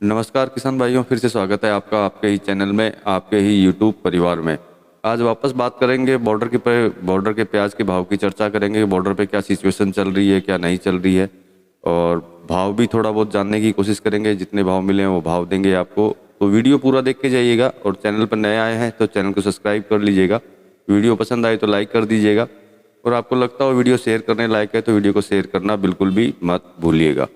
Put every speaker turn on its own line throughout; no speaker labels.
नमस्कार किसान भाइयों, फिर से स्वागत है आपका आपके ही चैनल में, आपके ही यूट्यूब परिवार में। आज वापस बात करेंगे बॉर्डर के प्याज के भाव की चर्चा करेंगे। बॉर्डर पे क्या सिचुएशन चल रही है, क्या नहीं चल रही है, और भाव भी थोड़ा बहुत जानने की कोशिश करेंगे। जितने भाव मिले हैं वो भाव देंगे आपको, तो वीडियो पूरा देख के जाइएगा। और चैनल पर नए आए हैं तो चैनल को सब्सक्राइब कर लीजिएगा। वीडियो पसंद आए तो लाइक कर दीजिएगा, और आपको लगता हो वीडियो शेयर करने लायक है तो वीडियो को शेयर करना बिल्कुल भी मत भूलिएगा।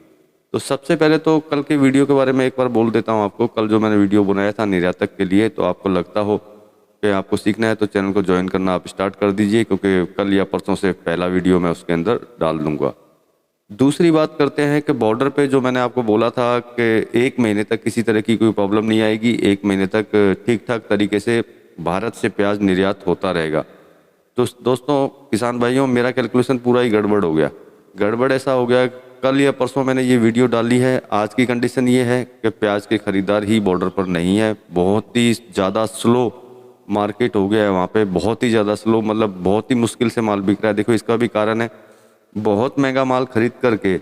तो सबसे पहले तो कल के वीडियो के बारे में एक बार बोल देता हूँ आपको। कल जो मैंने वीडियो बनाया था निर्यातक के लिए, तो आपको लगता हो कि आपको सीखना है तो चैनल को ज्वाइन करना आप स्टार्ट कर दीजिए, क्योंकि कल या परसों से पहला वीडियो मैं उसके अंदर डाल दूंगा। दूसरी बात करते हैं कि बॉर्डर पे जो मैंने आपको बोला था कि 1 महीने तक किसी तरह की कोई प्रॉब्लम नहीं आएगी, 1 महीने तक ठीक ठाक तरीके से भारत से प्याज निर्यात होता रहेगा। तो दोस्तों किसान भाइयों, मेरा कैलकुलेशन पूरा ही गड़बड़ हो गया। गड़बड़ ऐसा हो गया, कल या परसों मैंने ये वीडियो डाली है। आज की कंडीशन ये है कि प्याज के खरीदार ही बॉर्डर पर नहीं है। बहुत ही ज़्यादा स्लो मार्केट हो गया है वहाँ पे, बहुत ही ज़्यादा स्लो, मतलब बहुत ही मुश्किल से माल बिक रहा है। देखो इसका भी कारण है, बहुत महंगा माल खरीद करके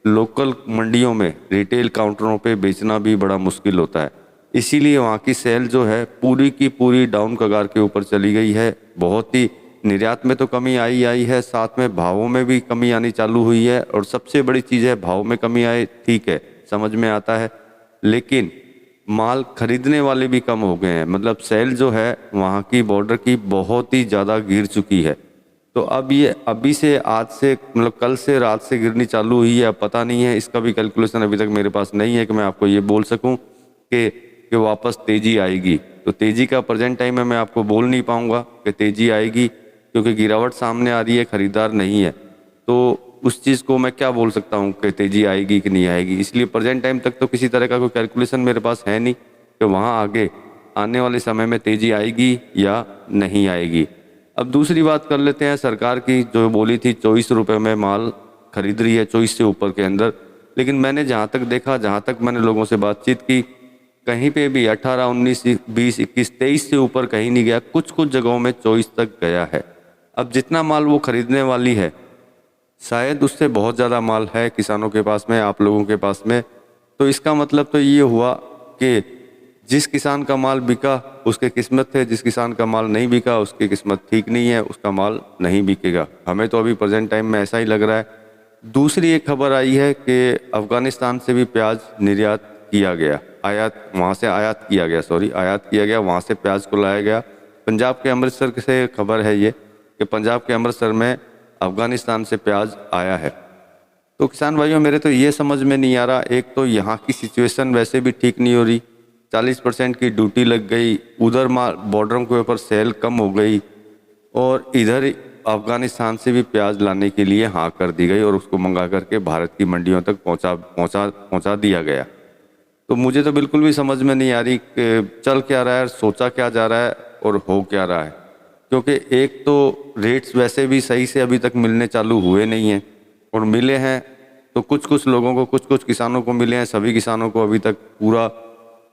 लोकल मंडियों में रिटेल काउंटरों पे बेचना भी बड़ा मुश्किल होता है। इसीलिए वहाँ की सेल जो है पूरी की पूरी डाउन कगार के ऊपर चली गई है। बहुत ही निर्यात में तो कमी आई है, साथ में भावों में भी कमी आनी चालू हुई है। और सबसे बड़ी चीज़ है, भाव में कमी आए ठीक है, समझ में आता है, लेकिन माल खरीदने वाले भी कम हो गए हैं। मतलब सेल जो है वहाँ की बॉर्डर की बहुत ही ज़्यादा गिर चुकी है। तो अब ये अभी से आज से मतलब कल से रात से गिरनी चालू हुई है। अब पता नहीं है, इसका भी कैलकुलेशन अभी तक मेरे पास नहीं है कि मैं आपको ये बोल सकूं कि वापस तेजी आएगी। तो तेजी का प्रेजेंट टाइम में मैं आपको बोल नहीं पाऊंगा कि तेजी आएगी, क्योंकि गिरावट सामने आ रही है, खरीदार नहीं है। तो उस चीज़ को मैं क्या बोल सकता हूँ कि तेजी आएगी कि नहीं आएगी। इसलिए प्रेजेंट टाइम तक तो किसी तरह का कोई कैलकुलेशन मेरे पास है नहीं कि वहाँ आगे आने वाले समय में तेजी आएगी या नहीं आएगी। अब दूसरी बात कर लेते हैं सरकार की, जो बोली थी 24 रुपये में माल खरीद रही है, 24 से ऊपर के अंदर। लेकिन मैंने जहाँ तक देखा, जहाँ तक मैंने लोगों से बातचीत की, कहीं पे भी 18, 19, 20, 21, 23 से ऊपर कहीं नहीं गया। कुछ कुछ जगहों में 24 तक गया है। अब जितना माल वो खरीदने वाली है, शायद उससे बहुत ज़्यादा माल है किसानों के पास में, आप लोगों के पास में। तो इसका मतलब तो ये हुआ कि जिस किसान का माल बिका उसके किस्मत है, जिस किसान का माल नहीं बिका उसकी किस्मत ठीक नहीं है, उसका माल नहीं बिकेगा। हमें तो अभी प्रेजेंट टाइम में ऐसा ही लग रहा है। दूसरी एक खबर आई है कि अफ़गानिस्तान से भी प्याज निर्यात किया गया, आयात किया गया, वहाँ से प्याज को लाया गया। पंजाब के अमृतसर से खबर है ये कि पंजाब के अमृतसर में अफ़गानिस्तान से प्याज आया है। तो किसान भाइयों, मेरे तो ये समझ में नहीं आ रहा, एक तो यहाँ की सिचुएशन वैसे भी ठीक नहीं हो रही, 40% की ड्यूटी लग गई, उधर बॉर्डरों के ऊपर सेल कम हो गई, और इधर अफगानिस्तान से भी प्याज लाने के लिए हाँ कर दी गई और उसको मंगा करके भारत की मंडियों तक पहुँचा दिया गया। तो मुझे तो बिल्कुल भी समझ में नहीं आ रही कि चल क्या रहा है, सोचा क्या जा रहा है और हो क्या रहा है। क्योंकि एक तो रेट्स वैसे भी सही से अभी तक मिलने चालू हुए नहीं हैं, और मिले हैं तो कुछ कुछ लोगों को, कुछ कुछ किसानों को मिले हैं। सभी किसानों को अभी तक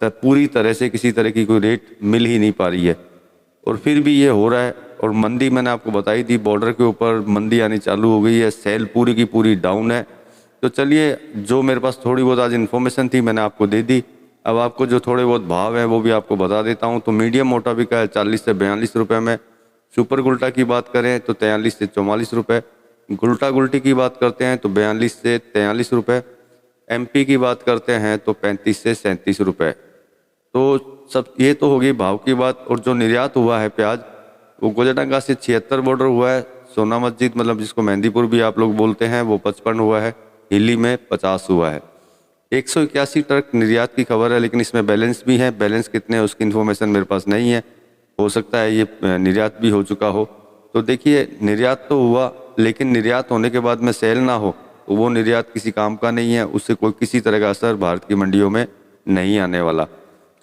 पूरी तरह से किसी तरह की कोई रेट मिल ही नहीं पा रही है। और फिर भी ये हो रहा है। और मंदी मैंने आपको बताई थी, बॉर्डर के ऊपर मंदी आनी चालू हो गई है, सेल पूरी की पूरी डाउन है। तो चलिए, जो मेरे पास थोड़ी बहुत आज इन्फॉर्मेशन थी मैंने आपको दे दी। अब आपको जो थोड़े बहुत भाव हैं वो भी आपको बता देता हूँ। तो मीडियम मोटा बिका है 40 से 42 रुपये में। सुपर गुल्टा की बात करें तो 43 से 44 रुपये। गुल्टा गुल्टी की बात करते हैं तो 42 से 43 रुपये। MP की बात करते हैं तो 35 से 37 रुपये। तो सब ये तो होगी भाव की बात। और जो निर्यात हुआ है प्याज, वो गोजाडंगा से 76 बॉर्डर हुआ है। सोना मस्जिद, मतलब जिसको मेहंदीपुर भी आप लोग बोलते हैं, वो 55 हुआ है। हिली में 50 हुआ है। 181 ट्रक निर्यात की खबर है, लेकिन इसमें बैलेंस भी है। बैलेंस कितने है उसकी इन्फॉर्मेशन मेरे पास नहीं है, हो सकता है ये निर्यात भी हो चुका हो। तो देखिए, निर्यात तो हुआ, लेकिन निर्यात होने के बाद में सेल ना हो तो वो निर्यात किसी काम का नहीं है, उससे कोई किसी तरह का असर भारत की मंडियों में नहीं आने वाला।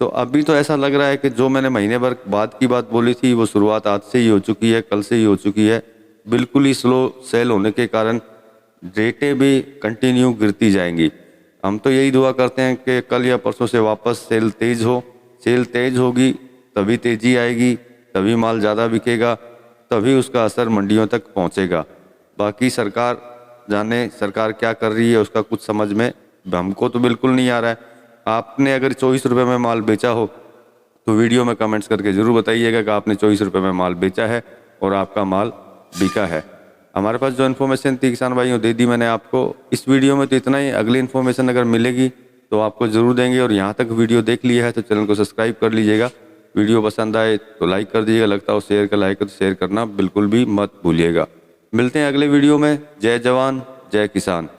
तो अभी तो ऐसा लग रहा है कि जो मैंने महीने भर बाद की बात बोली थी वो शुरुआत आज से ही हो चुकी है, कल से ही हो चुकी है। बिल्कुल ही स्लो सेल होने के कारण रेटें भी कंटिन्यू गिरती जाएंगी। हम तो यही दुआ करते हैं कि कल या परसों से वापस सेल तेज हो। सेल तेज होगी तभी तेजी आएगी, तभी माल ज़्यादा बिकेगा, तभी उसका असर मंडियों तक पहुंचेगा। बाकी सरकार जाने, सरकार क्या कर रही है उसका कुछ समझ में हमको तो बिल्कुल नहीं आ रहा है। आपने अगर 24 रुपये में माल बेचा हो तो वीडियो में कमेंट्स करके ज़रूर बताइएगा कि आपने 24 रुपये में माल बेचा है और आपका माल बिका है। हमारे पास जो इन्फॉर्मेशन थी किसान भाइयों दे दी मैंने आपको। इस वीडियो में तो इतना ही। अगली इन्फॉर्मेशन अगर मिलेगी तो आपको ज़रूर देंगे। और यहाँ तक वीडियो देख लिया है तो चैनल को सब्सक्राइब कर लीजिएगा। वीडियो पसंद आए तो लाइक कर दीजिएगा, लगता हो शेयर का लाइक तो शेयर करना बिल्कुल भी मत भूलिएगा। मिलते हैं अगले वीडियो में। जय जवान जय किसान।